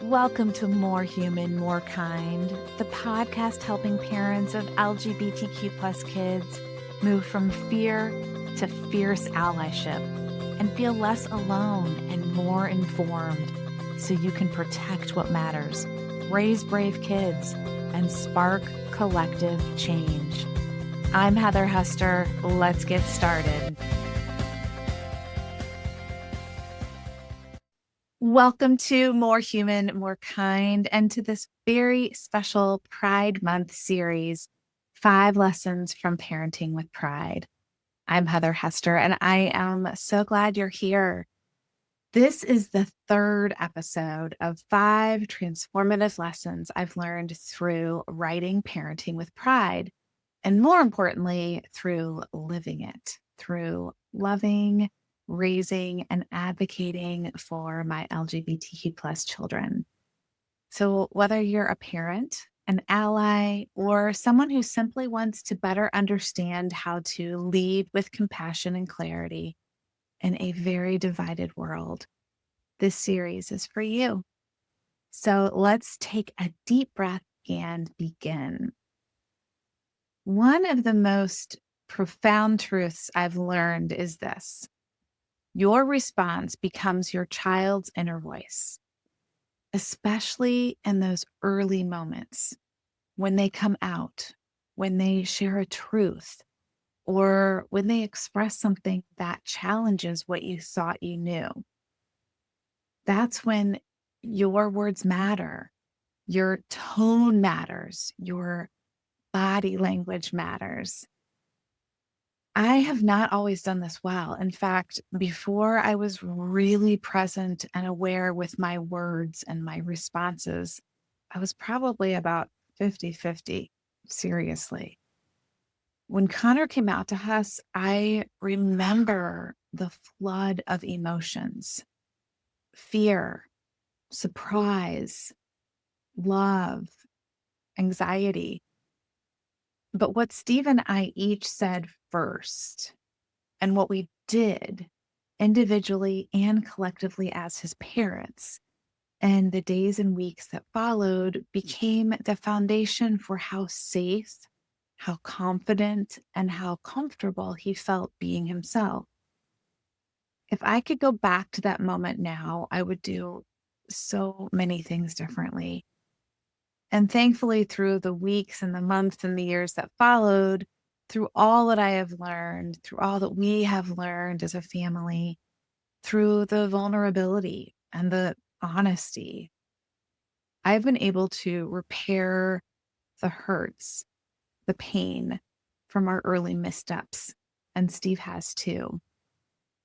Welcome to More Human, More Kind, the podcast helping parents of LGBTQ plus kids move from fear to fierce allyship and feel less alone and more informed so you can protect what matters, raise brave kids, and spark collective change. I'm Heather Hester. Let's get started. Welcome to More Human, More Kind, and to this very special Pride Month series, 5 Lessons from Parenting with Pride. I'm Heather Hester, and I am so glad you're here. This is the 3rd episode of 5 transformative lessons I've learned through writing Parenting with Pride, and more importantly, through living it, through loving, raising, and advocating for my LGBTQ plus children. So whether you're a parent, an ally, or someone who simply wants to better understand how to lead with compassion and clarity in a very divided world, this series is for you. So let's take a deep breath and begin. One of the most profound truths I've learned is this: your response becomes your child's inner voice, especially in those early moments when they come out, when they share a truth, or when they express something that challenges what you thought you knew. That's when your words matter, your tone matters, your body language matters. I have not always done this well. In fact, before I was really present and aware with my words and my responses, I was probably about 50-50, seriously. When Connor came out to us, I remember the flood of emotions: fear, surprise, love, anxiety. But what Steve and I each said first, and what we did individually and collectively as his parents, and the days and weeks that followed became the foundation for how safe, how confident, and how comfortable he felt being himself. If I could go back to that moment now, I would do so many things differently. And thankfully, through the weeks and the months and the years that followed, through all that I have learned, through all that we have learned as a family, through the vulnerability and the honesty, I've been able to repair the hurts, the pain from our early missteps. And Steve has too.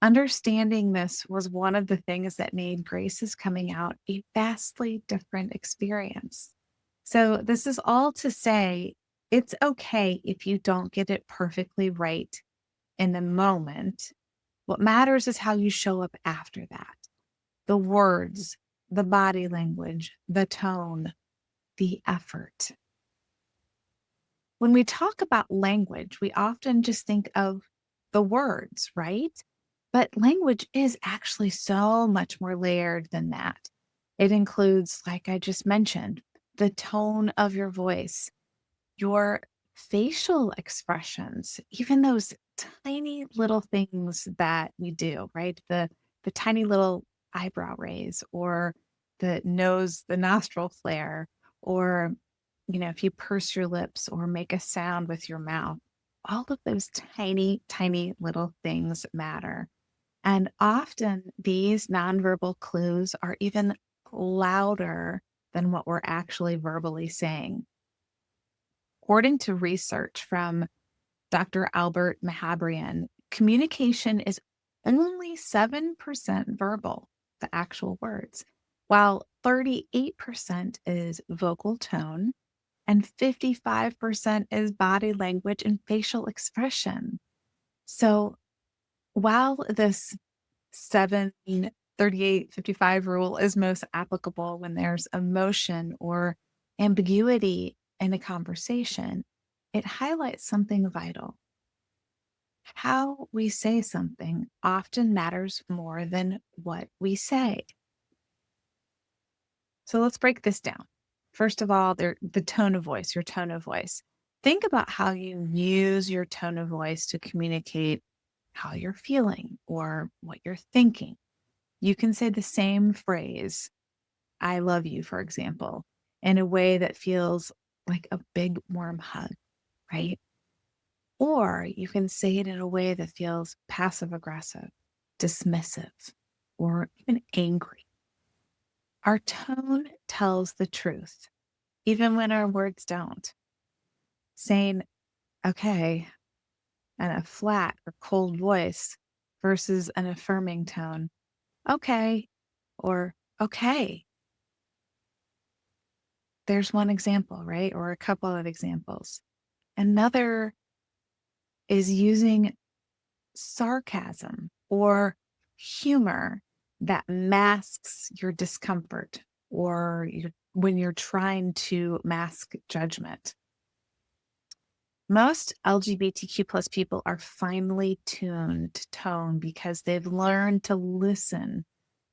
Understanding this was one of the things that made Grace's coming out a vastly different experience. So this is all to say, it's okay if you don't get it perfectly right in the moment. What matters is how you show up after that. The words, the body language, the tone, the effort. When we talk about language, we often just think of the words, right? But language is actually so much more layered than that. It includes, like I just mentioned, the tone of your voice, your facial expressions, even those tiny little things that we do, right? The tiny little eyebrow raise, or the nostril flare, or if you purse your lips or make a sound with your mouth. All of those tiny, tiny little things matter. And often these nonverbal clues are even louder than what we're actually verbally saying. According to research from Dr. Albert Mahabrian, communication is only 7% verbal, the actual words, while 38% is vocal tone and 55% is body language and facial expression. So while this 7-38-55 rule is most applicable when there's emotion or ambiguity in a conversation, it highlights something vital. How we say something often matters more than what we say. So let's break this down. First of all, the tone of voice, your tone of voice. Think about how you use your tone of voice to communicate how you're feeling or what you're thinking. You can say the same phrase, I love you, for example, in a way that feels like a big warm hug, right? Or you can say it in a way that feels passive aggressive, dismissive, or even angry. Our tone tells the truth, even when our words don't. Saying, okay, in a flat or cold voice versus an affirming tone, okay, or okay. There's one example, right? Or a couple of examples. Another is using sarcasm or humor that masks your discomfort or when you're trying to mask judgment. Most LGBTQ plus people are finely tuned tone because they've learned to listen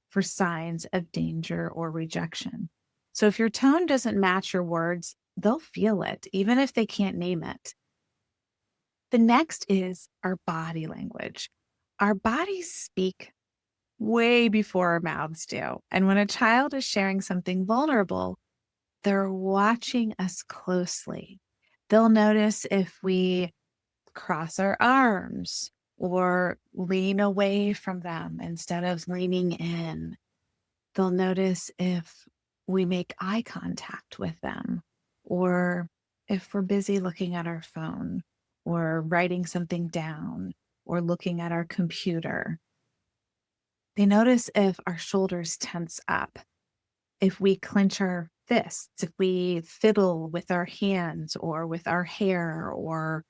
for signs of danger or rejection. So if your tone doesn't match your words, they'll feel it, even if they can't name it. The next is our body language. Our bodies speak way before our mouths do. And when a child is sharing something vulnerable, they're watching us closely. They'll notice if we cross our arms or lean away from them instead of leaning in. They'll notice if we make eye contact with them or if we're busy looking at our phone or writing something down or looking at our computer. They notice if our shoulders tense up, if we clench our fists, if we fiddle with our hands or with our hair or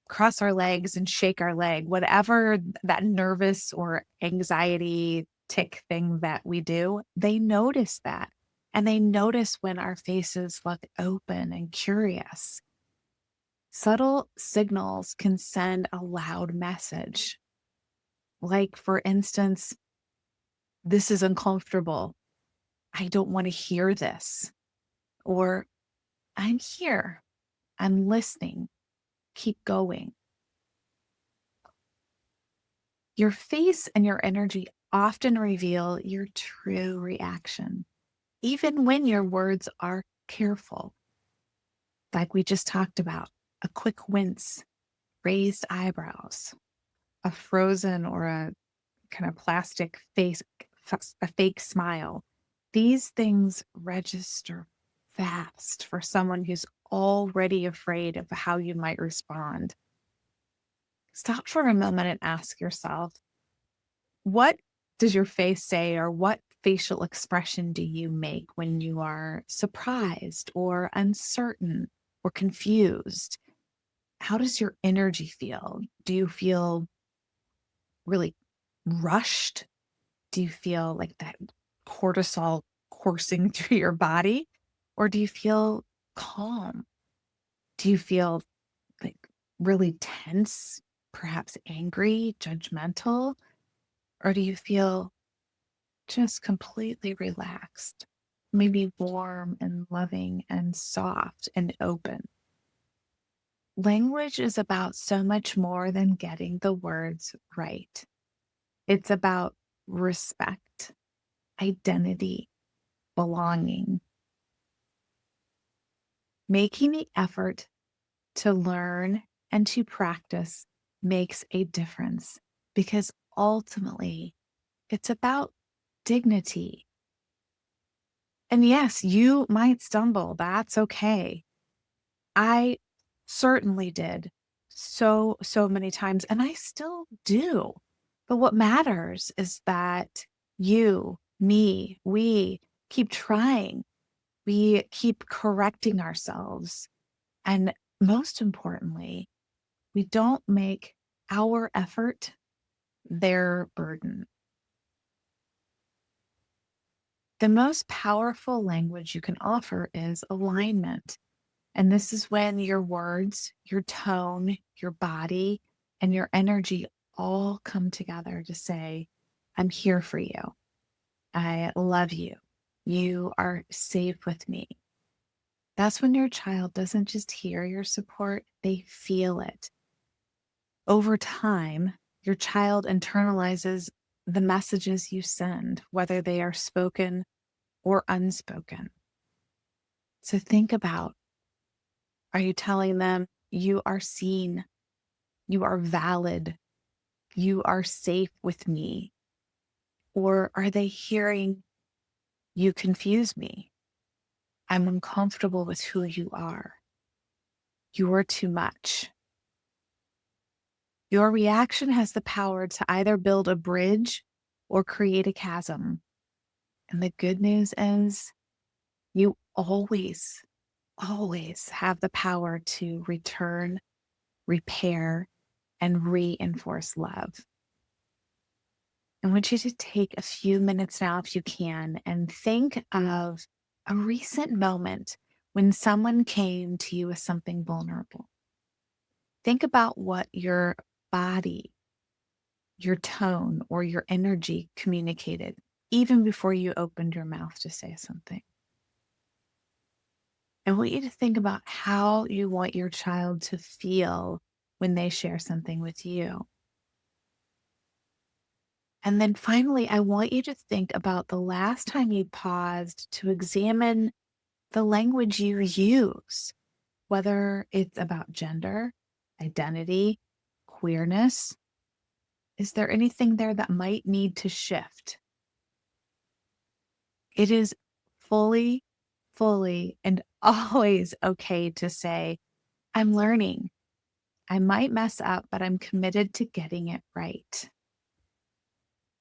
cross our legs and shake our leg, whatever that nervous or anxiety tick thing that we do, they notice that. And they notice when our faces look open and curious. Subtle signals can send a loud message. Like, for instance, this is uncomfortable. I don't want to hear this. Or I'm here. I'm listening. Keep going. Your face and your energy often reveal your true reaction, even when your words are careful. Like we just talked about, a quick wince, raised eyebrows, a frozen or a kind of plastic face, a fake smile. These things register fast for someone who's already afraid of how you might respond. Stop for a moment and ask yourself, what does your face say, or what facial expression do you make when you are surprised or uncertain or confused? How does your energy feel? Do you feel really rushed? Do you feel like that cortisol coursing through your body? Or do you feel calm? Do you feel like really tense, perhaps angry, judgmental? Or do you feel just completely relaxed, maybe warm and loving and soft and open? Language is about so much more than getting the words right. It's about respect, identity, belonging. Making the effort to learn and to practice makes a difference because ultimately it's about dignity. And yes, you might stumble. That's okay. I certainly did so many times, and I still do. But what matters is that you, me, we keep trying. We keep correcting ourselves. And most importantly, we don't make our effort their burden. The most powerful language you can offer is alignment. And this is when your words, your tone, your body, and your energy all come together to say, I'm here for you. I love you. You are safe with me. That's when your child doesn't just hear your support, they feel it. Over time, your child internalizes the messages you send, whether they are spoken or unspoken. So think about, are you telling them you are seen, you are valid, you are safe with me? Or are they hearing, you confuse me? I'm uncomfortable with who you are. You're too much. Your reaction has the power to either build a bridge or create a chasm. And the good news is you always have the power to return, repair, and reinforce love. I want you to take a few minutes now, if you can, and think of a recent moment when someone came to you with something vulnerable. Think about what your body, your tone, or your energy communicated, even before you opened your mouth to say something. I want you to think about how you want your child to feel when they share something with you. And then finally, I want you to think about the last time you paused to examine the language you use, whether it's about gender, identity, queerness. Is there anything there that might need to shift? It is fully, and always okay to say, I'm learning. I might mess up, but I'm committed to getting it right.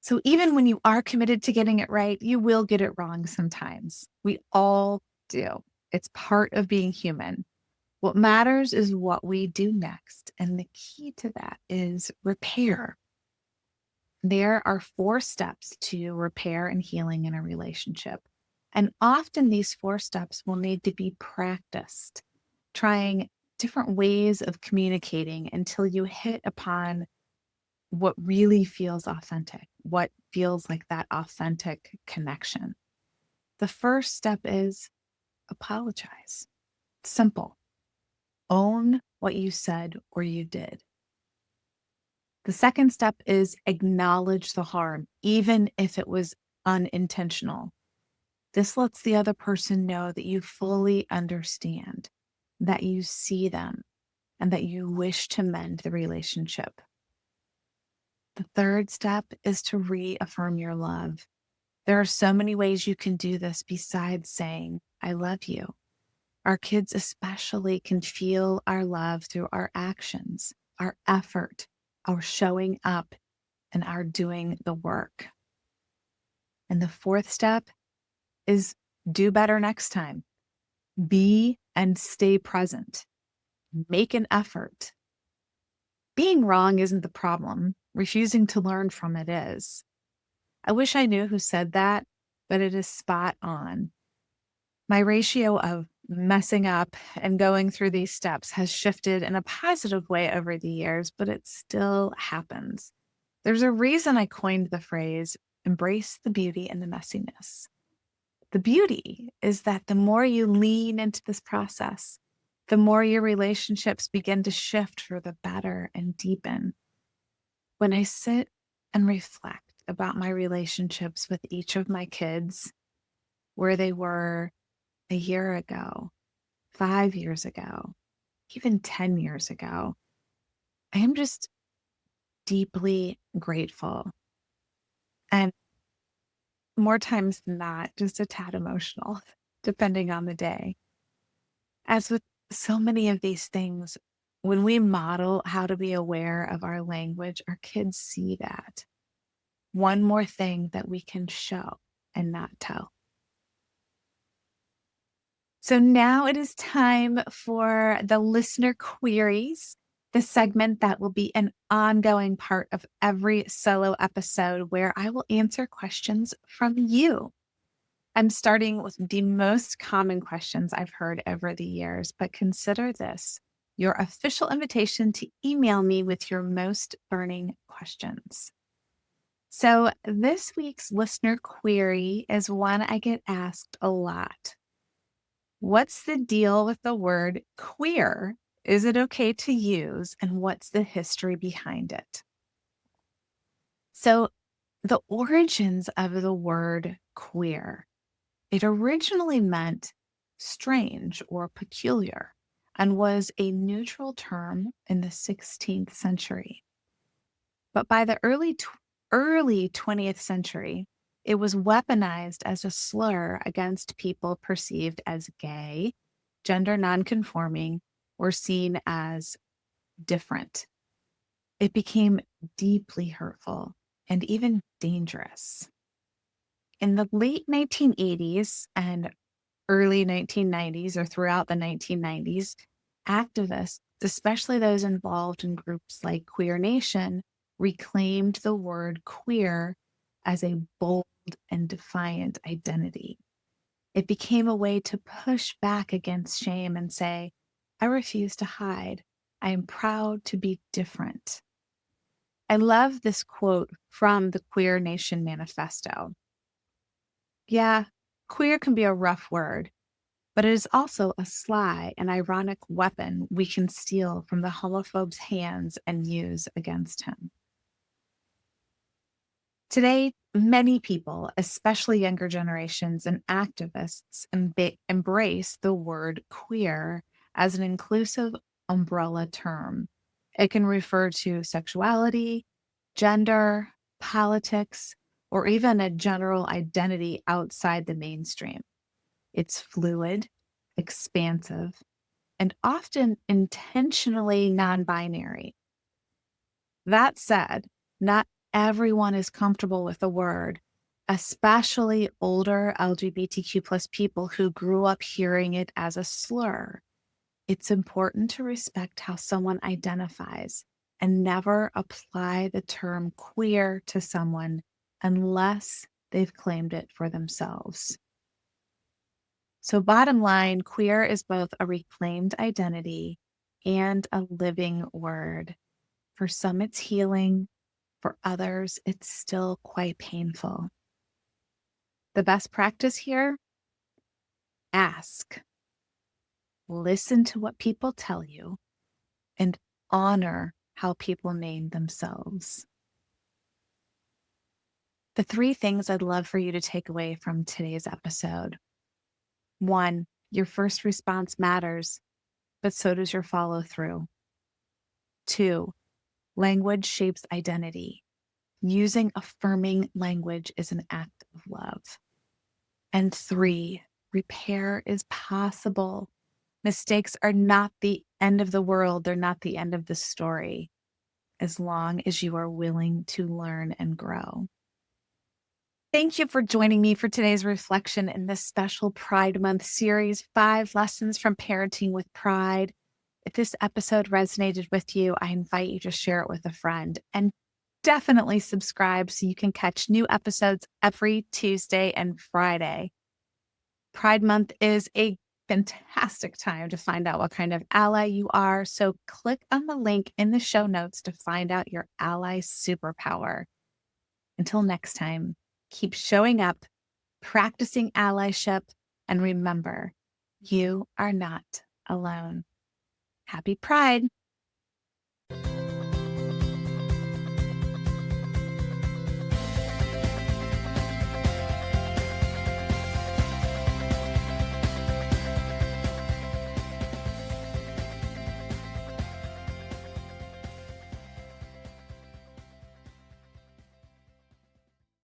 So even when you are committed to getting it right, you will get it wrong sometimes. We all do. It's part of being human. What matters is what we do next. And the key to that is repair. There are 4 steps to repair and healing in a relationship. And often these 4 steps will need to be practiced, trying different ways of communicating until you hit upon what really feels authentic, what feels like that authentic connection. The first step is apologize. Simple. Own what you said or you did. The second step is acknowledge the harm, even if it was unintentional. This lets the other person know that you fully understand, that you see them, and that you wish to mend the relationship. The third step is to reaffirm your love. There are so many ways you can do this besides saying, I love you. Our kids especially can feel our love through our actions, our effort, our showing up, and our doing the work. And the fourth step is do better next time. Be and stay present. Make an effort. Being wrong isn't the problem. Refusing to learn from it is. I wish I knew who said that, but it is spot on. My ratio of messing up and going through these steps has shifted in a positive way over the years, but it still happens. There's a reason I coined the phrase, embrace the beauty in the messiness. The beauty is that the more you lean into this process, the more your relationships begin to shift for the better and deepen. When I sit and reflect about my relationships with each of my kids, where they were a year ago, 5 years ago, even 10 years ago, I am just deeply grateful. And more times than not, just a tad emotional, depending on the day. As with so many of these things, when we model how to be aware of our language, our kids see that. One more thing that we can show and not tell. So now it is time for the listener queries, the segment that will be an ongoing part of every solo episode where I will answer questions from you. I'm starting with the most common questions I've heard over the years, but consider this your official invitation to email me with your most burning questions. So, this week's listener query is one I get asked a lot. What's the deal with the word queer? Is it okay to use? And what's the history behind it? So, the origins of the word queer, it originally meant strange or peculiar and was a neutral term in the 16th century. But by the early 20th century, it was weaponized as a slur against people perceived as gay, gender nonconforming, or seen as different. It became deeply hurtful and even dangerous. In the late 1980s and early 1990s, or throughout the 1990s, activists, especially those involved in groups like Queer Nation, reclaimed the word queer as a bold and defiant identity. It became a way to push back against shame and say, I refuse to hide. I am proud to be different. I love this quote from the Queer Nation Manifesto. Yeah, queer can be a rough word, but it is also a sly and ironic weapon we can steal from the homophobe's hands and use against him. Today, many people, especially younger generations and activists, embrace the word queer as an inclusive umbrella term. It can refer to sexuality, gender, politics, or even a general identity outside the mainstream. It's fluid, expansive, and often intentionally non binary. That said, not everyone is comfortable with the word, especially older LGBTQ plus people who grew up hearing it as a slur. It's important to respect how someone identifies and never apply the term queer to someone unless they've claimed it for themselves. So, bottom line, queer is both a reclaimed identity and a living word. For some, it's healing. For others, it's still quite painful. The best practice here, ask, listen to what people tell you, and honor how people name themselves. The three things I'd love for you to take away from today's episode. One, your first response matters, but so does your follow through. Two, language shapes identity. Using affirming language is an act of love. And three, repair is possible. Mistakes are not the end of the world. They're not the end of the story, as long as you are willing to learn and grow. Thank you for joining me for today's reflection in this special Pride Month series, 5 Lessons from Parenting with Pride. If this episode resonated with you, I invite you to share it with a friend and definitely subscribe so you can catch new episodes every Tuesday and Friday. Pride Month is a fantastic time to find out what kind of ally you are. So click on the link in the show notes to find out your ally superpower. Until next time, keep showing up, practicing allyship, and remember, you are not alone. Happy Pride.